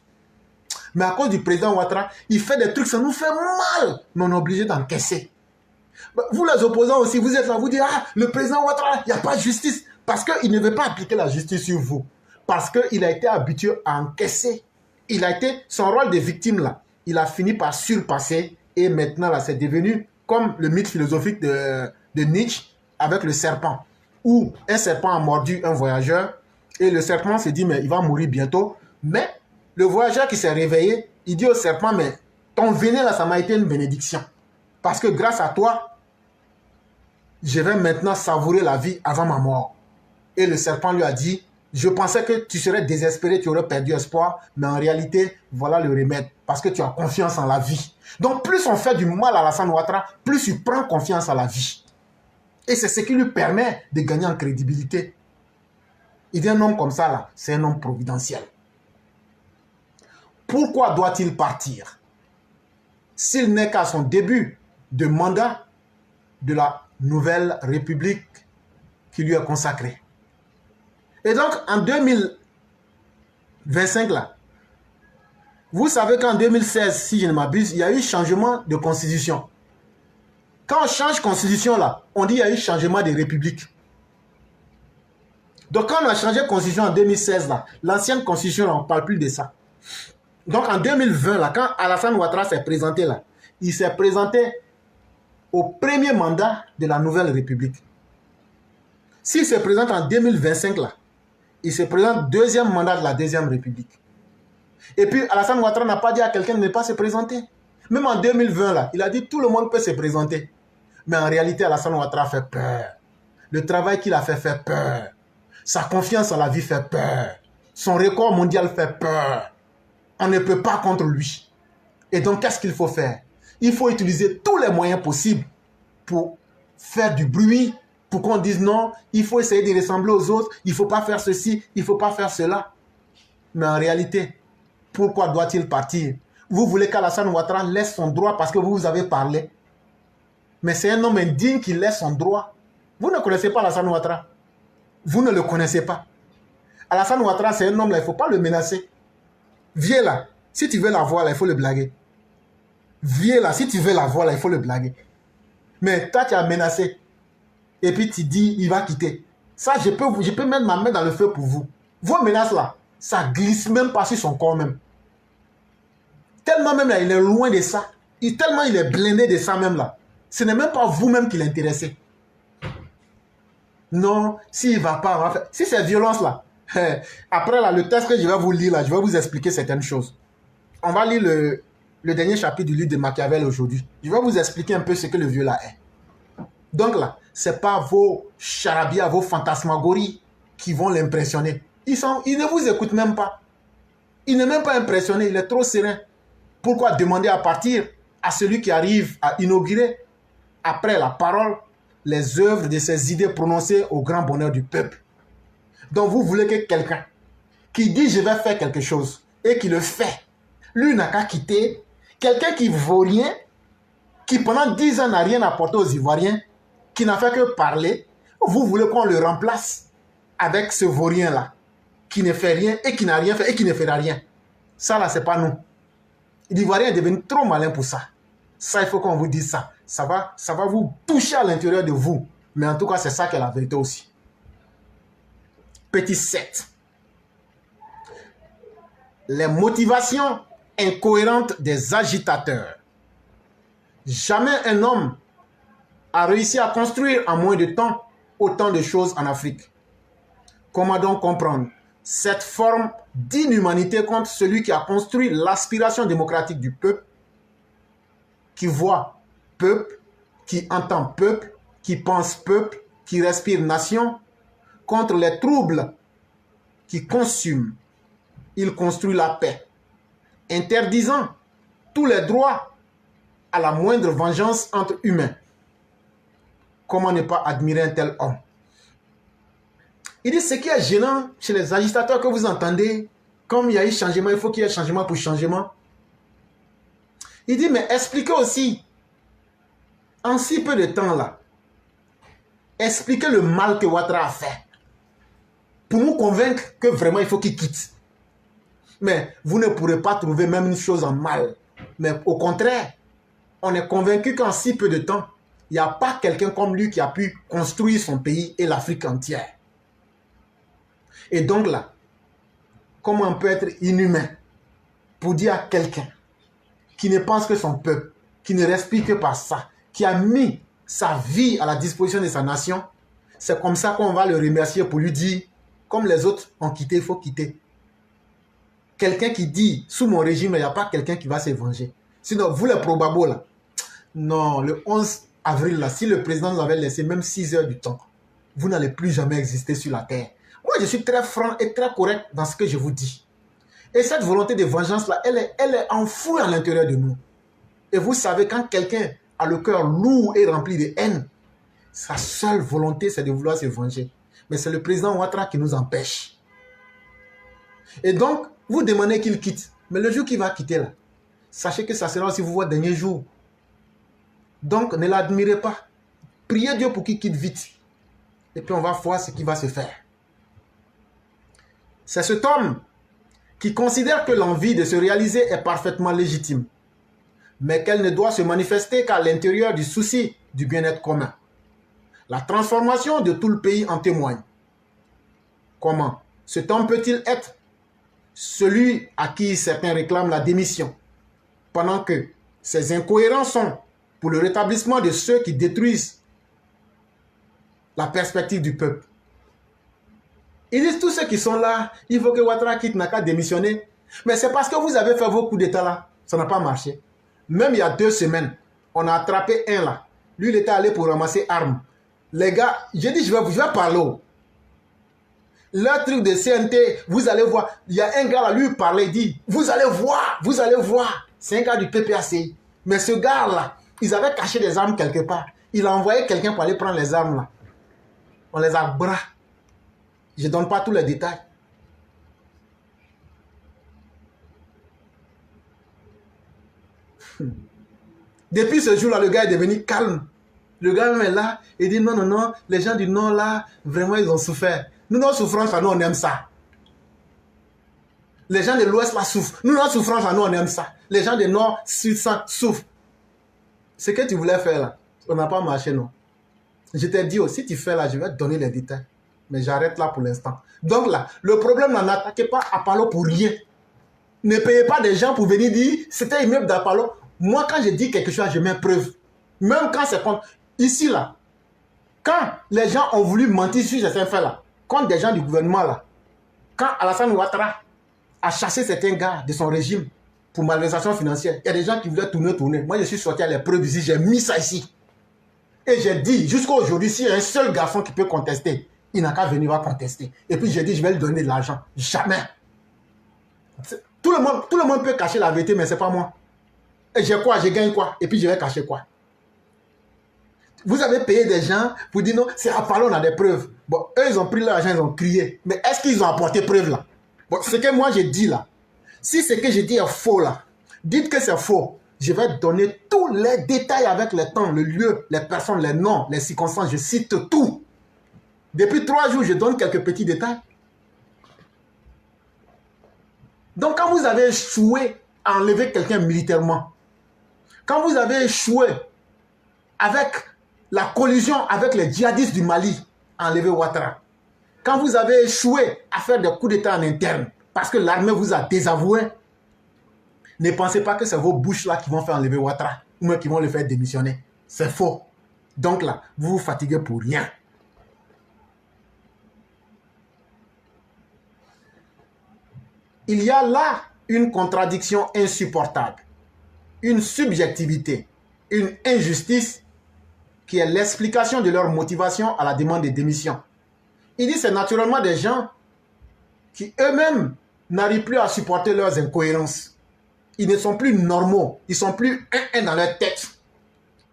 Mais à cause du président Ouattara, il fait des trucs, ça nous fait mal. Mais on est obligé d'encaisser. Vous, les opposants aussi, vous êtes là, vous dites, ah, le président Ouattara, il n'y a pas de justice. Parce qu'il ne veut pas appliquer la justice sur vous. Parce qu'il a été habitué à encaisser. Il a été, son rôle de victime, là, il a fini par surpasser. Et maintenant, là, c'est devenu comme le mythe philosophique de Nietzsche avec le serpent. Où un serpent a mordu un voyageur. Et le serpent s'est dit, mais il va mourir bientôt. Mais le voyageur qui s'est réveillé, il dit au serpent, mais ton venin, là, ça m'a été une bénédiction. Parce que grâce à toi, je vais maintenant savourer la vie avant ma mort. Et le serpent lui a dit, je pensais que tu serais désespéré, tu aurais perdu espoir, mais en réalité, voilà le remède, parce que tu as confiance en la vie. Donc, plus on fait du mal à Alassane Ouattara, plus il prend confiance en la vie. Et c'est ce qui lui permet de gagner en crédibilité. Il dit un homme comme ça, là, c'est un homme providentiel. Pourquoi doit-il partir? S'il n'est qu'à son début de mandat de la nouvelle République qui lui est consacrée. Et donc, en 2025, là, vous savez qu'en 2016, si je ne m'abuse, il y a eu changement de constitution. Quand on change de constitution, là, on dit qu'il y a eu changement de république. Donc, quand on a changé de constitution en 2016, là, l'ancienne constitution, là, on ne parle plus de ça. Donc, en 2020, là, quand Alassane Ouattara s'est présenté, là, il s'est présenté au premier mandat de la nouvelle République. S'il se présente en 2025, là, il se présente deuxième mandat de la deuxième République. Et puis, Alassane Ouattara n'a pas dit à quelqu'un de ne pas se présenter. Même en 2020, là, il a dit tout le monde peut se présenter. Mais en réalité, Alassane Ouattara fait peur. Le travail qu'il a fait peur. Sa confiance en la vie fait peur. Son record mondial fait peur. On ne peut pas contre lui. Et donc, qu'est-ce qu'il faut faire? Il faut utiliser tous les moyens possibles pour faire du bruit, pour qu'on dise non, il faut essayer de ressembler aux autres, il ne faut pas faire ceci, il ne faut pas faire cela. Mais en réalité, pourquoi doit-il partir? Vous voulez qu'Alassane Ouattara laisse son droit parce que vous avez parlé. Mais c'est un homme indigne qui laisse son droit. Vous ne connaissez pas Alassane Ouattara. Vous ne le connaissez pas. Alassane Ouattara, c'est un homme là, il ne faut pas le menacer. Viens là. Si tu veux la voir là, il faut le blaguer. Viens là. Si tu veux la voir là, il faut le blaguer. Mais toi, tu as menacé. Et puis tu dis, il va quitter. Ça, je peux mettre ma main dans le feu pour vous. Vos menaces là, ça glisse même pas sur son corps même. Tellement même là, il est loin de ça. Tellement il est blindé de ça même là. Ce n'est même pas vous-même qui l'intéressez. Non, s'il ne va pas, on va faire. Si c'est violence là, après là, le texte que je vais vous lire là, je vais vous expliquer certaines choses. On va lire le dernier chapitre du livre de Machiavel aujourd'hui. Je vais vous expliquer un peu ce que le vieux là est. Donc là, ce n'est pas vos charabia, vos fantasmagories qui vont l'impressionner. Il ne vous écoute même pas. Il n'est même pas impressionné, il est trop serein. Pourquoi demander à partir à celui qui arrive à inaugurer, après la parole, les œuvres de ses idées prononcées au grand bonheur du peuple? Donc vous voulez que quelqu'un qui dit je vais faire quelque chose et qui le fait, lui n'a qu'à quitter, quelqu'un qui ne vaut rien, qui pendant 10 ans n'a rien apporté aux Ivoiriens, qui n'a fait que parler, vous voulez qu'on le remplace avec ce vaurien-là, qui ne fait rien et qui n'a rien fait et qui ne fera rien. Ça là, c'est pas nous. L'Ivoirien est devenu trop malin pour ça. Ça, il faut qu'on vous dise ça. Ça va vous toucher à l'intérieur de vous. Mais en tout cas, c'est ça qui est la vérité aussi. Petit 7. Les motivations incohérentes des agitateurs. Jamais un homme a réussi à construire en moins de temps autant de choses en Afrique. Comment donc comprendre cette forme d'inhumanité contre celui qui a construit l'aspiration démocratique du peuple, qui voit peuple, qui entend peuple, qui pense peuple, qui respire nation, contre les troubles qui consument. Il construit la paix, interdisant tous les droits à la moindre vengeance entre humains. Comment ne pas admirer un tel homme? Il dit, ce qui est gênant chez les agitateurs que vous entendez, comme il y a eu changement, il faut qu'il y ait changement pour changement. Il dit, mais expliquez aussi, en si peu de temps là, expliquez le mal que Ouattara a fait, pour nous convaincre que vraiment il faut qu'il quitte. Mais vous ne pourrez pas trouver même une chose en mal. Mais au contraire, on est convaincu qu'en si peu de temps, il n'y a pas quelqu'un comme lui qui a pu construire son pays et l'Afrique entière. Et donc là, comment on peut être inhumain pour dire à quelqu'un qui ne pense que son peuple, qui ne respire que par ça, qui a mis sa vie à la disposition de sa nation, c'est comme ça qu'on va le remercier pour lui dire, comme les autres ont quitté, il faut quitter. Quelqu'un qui dit, sous mon régime, il n'y a pas quelqu'un qui va se venger. Sinon, vous les probabos là, non, le 11 avril là, si le président nous avait laissé même 6 heures du temps, vous n'allez plus jamais exister sur la terre. Moi, je suis très franc et très correct dans ce que je vous dis. Et cette volonté de vengeance-là, elle est enfouie à l'intérieur de nous. Et vous savez, quand quelqu'un a le cœur lourd et rempli de haine, sa seule volonté, c'est de vouloir se venger. Mais c'est le président Ouattara qui nous empêche. Et donc, vous demandez qu'il quitte. Mais le jour qu'il va quitter là, sachez que ça sera aussi vos derniers jours. Donc, ne l'admirez pas. Priez Dieu pour qu'il quitte vite. Et puis, on va voir ce qui va se faire. C'est cet homme qui considère que l'envie de se réaliser est parfaitement légitime, mais qu'elle ne doit se manifester qu'à l'intérieur du souci du bien-être commun. La transformation de tout le pays en témoigne. Comment cet homme peut-il être celui à qui certains réclament la démission, pendant que ces incohérents sont pour le rétablissement de ceux qui détruisent la perspective du peuple? Ils disent tous ceux qui sont là, il faut que Ouattara quitte, n'a qu'à démissionner. Mais c'est parce que vous avez fait vos coups d'État là, ça n'a pas marché. Même il y a 2 semaines, on a attrapé un là. Lui, il était allé pour ramasser armes. Les gars, j'ai dit, je vais parler. Le truc de CNT, vous allez voir. Il y a un gars là, lui, il parlait, il dit, vous allez voir. C'est un gars du PPACI. Mais ce gars là, ils avaient caché des armes quelque part. Il a envoyé quelqu'un pour aller prendre les armes là. On les a bras. Je ne donne pas tous les détails. Depuis ce jour-là, le gars est devenu calme. Le gars même est là, il dit non, non, non, les gens du Nord là, vraiment ils ont souffert. Nous, nos souffrances, nous on aime ça. Les gens de l'Ouest là souffrent. Nous, notre souffrance, nous on aime ça. Les gens du Nord, Sud, souffrent. Ce que tu voulais faire là, on n'a pas marché, non. Je t'ai dit aussi, tu fais là, je vais te donner les détails. Mais j'arrête là pour l'instant. Donc là, le problème, n'attaquez pas Apollo pour rien. Ne payez pas des gens pour venir dire, c'était immeuble d'Apollo. Moi, quand je dis quelque chose, je mets preuve. Même quand c'est contre... Ici, là, quand les gens ont voulu mentir sur ces faits là, contre des gens du gouvernement là, quand Alassane Ouattara a chassé certains gars de son régime pour malversation financière, il y a des gens qui voulaient tourner. Moi, je suis sorti à les preuves ici, j'ai mis ça ici. Et j'ai dit, jusqu'à aujourd'hui, s'il y a un seul garçon qui peut contester, il n'a qu'à venir contester. Et puis j'ai dit, je vais lui donner de l'argent. Jamais. Tout le monde peut cacher la vérité, mais ce n'est pas moi. Et j'ai quoi? Je gagne quoi? Et puis je vais cacher quoi? Vous avez payé des gens pour dire non, c'est à parler, on a des preuves. Bon, eux, ils ont pris l'argent, ils ont crié. Mais est-ce qu'ils ont apporté preuve là? Bon, ce que moi j'ai dit là, si ce que j'ai dit est faux là, dites que c'est faux. Je vais donner tous les détails avec le temps, le lieu, les personnes, les noms, les circonstances. Je cite tout. Depuis 3 jours, je donne quelques petits détails. Donc, quand vous avez échoué à enlever quelqu'un militairement, quand vous avez échoué avec la collusion avec les djihadistes du Mali à enlever Ouattara, quand vous avez échoué à faire des coups d'État en interne, parce que l'armée vous a désavoué, ne pensez pas que c'est vos bouches là qui vont faire enlever Ouattara ou même qui vont le faire démissionner. C'est faux. Donc là, vous vous fatiguez pour rien. Il y a là une contradiction insupportable, une subjectivité, une injustice qui est l'explication de leur motivation à la demande de démission. Il dit que c'est naturellement des gens qui eux-mêmes n'arrivent plus à supporter leurs incohérences. Ils ne sont plus normaux, ils ne sont plus un dans leur tête.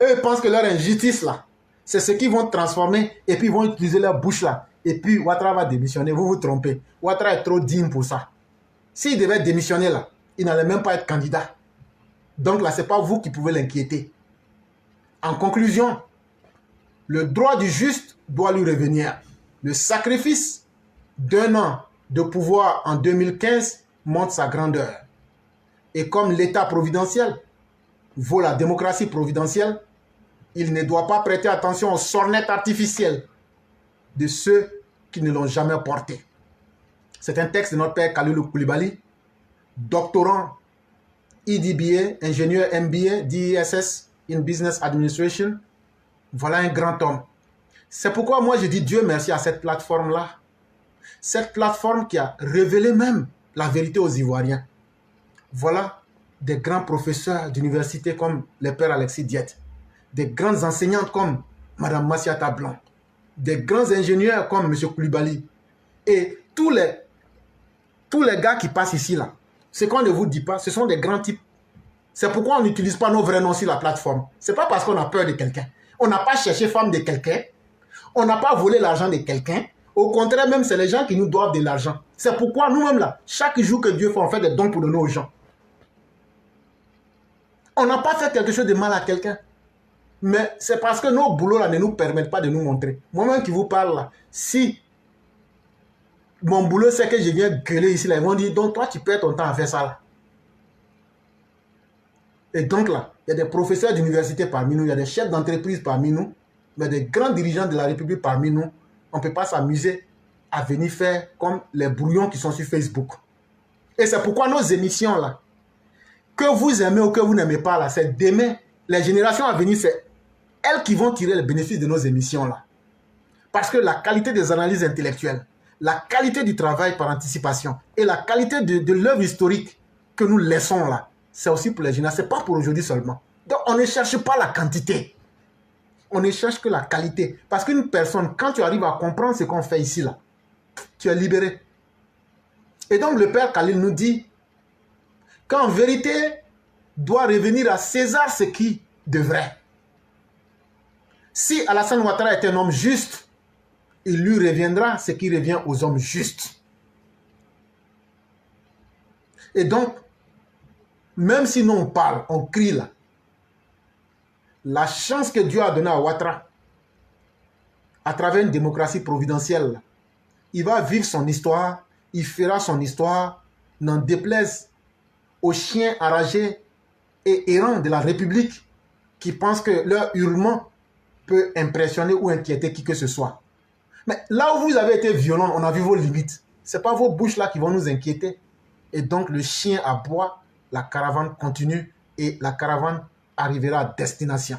Eux pensent que leur injustice là, c'est ce qu'ils vont transformer et puis ils vont utiliser leur bouche là. Et puis Ouattara va démissionner, vous vous trompez. Ouattara est trop digne pour ça. S'il devait démissionner là, il n'allait même pas être candidat. Donc là, ce n'est pas vous qui pouvez l'inquiéter. En conclusion, le droit du juste doit lui revenir. Le sacrifice d'1 an de pouvoir en 2015 montre sa grandeur. Et comme l'État providentiel vaut la démocratie providentielle, il ne doit pas prêter attention aux sornettes artificielles de ceux qui ne l'ont jamais porté. C'est un texte de notre père Kaloulou Koulibaly, doctorant EDBA, ingénieur MBA, DESS in Business Administration. Voilà un grand homme. C'est pourquoi moi je dis Dieu merci à cette plateforme-là. Cette plateforme qui a révélé même la vérité aux Ivoiriens. Voilà des grands professeurs d'université comme le père Alexis Diet, des grandes enseignantes comme Mme Massiata Blanc, des grands ingénieurs comme M. Koulibaly et tous les gars qui passent ici là. Ce qu'on ne vous dit pas, ce sont des grands types. C'est pourquoi on n'utilise pas nos vrais noms sur la plateforme. Ce n'est pas parce qu'on a peur de quelqu'un. On n'a pas cherché femme de quelqu'un. On n'a pas volé l'argent de quelqu'un. Au contraire, même, c'est les gens qui nous doivent de l'argent. C'est pourquoi nous-mêmes, là, chaque jour que Dieu fait, on fait des dons pour donner aux gens. On n'a pas fait quelque chose de mal à quelqu'un. Mais c'est parce que nos boulots, là, ne nous permettent pas de nous montrer. Moi-même qui vous parle, là, si mon boulot, c'est que je viens gueuler ici, là, ils vont dire, donc toi, tu perds ton temps à faire ça, là. Et donc là, il y a des professeurs d'université parmi nous, il y a des chefs d'entreprise parmi nous, il y a des grands dirigeants de la République parmi nous. On ne peut pas s'amuser à venir faire comme les brouillons qui sont sur Facebook. Et c'est pourquoi nos émissions là, que vous aimez ou que vous n'aimez pas là, c'est demain, les générations à venir, c'est elles qui vont tirer le bénéfice de nos émissions là. Parce que la qualité des analyses intellectuelles, la qualité du travail par anticipation et la qualité de l'œuvre historique que nous laissons là, c'est aussi pour les générations, c'est pas pour aujourd'hui seulement. Donc on ne cherche pas la quantité. On ne cherche que la qualité. Parce qu'une personne, quand tu arrives à comprendre ce qu'on fait ici, là, tu es libéré. Et donc le père Khalil nous dit qu'en vérité, doit revenir à César ce qui devrait. Si Alassane Ouattara est un homme juste, il lui reviendra ce qui revient aux hommes justes. Et donc, même si nous on parle, on crie là, la chance que Dieu a donnée à Ouattara, à travers une démocratie providentielle, il va vivre son histoire, il fera son histoire, n'en déplaise aux chiens enragés et errants de la République qui pensent que leur hurlement peut impressionner ou inquiéter qui que ce soit. Mais là où vous avez été violent, on a vu vos limites. Ce n'est pas vos bouches là qui vont nous inquiéter. Et donc le chien aboie, la caravane continue et la caravane arrivera à destination.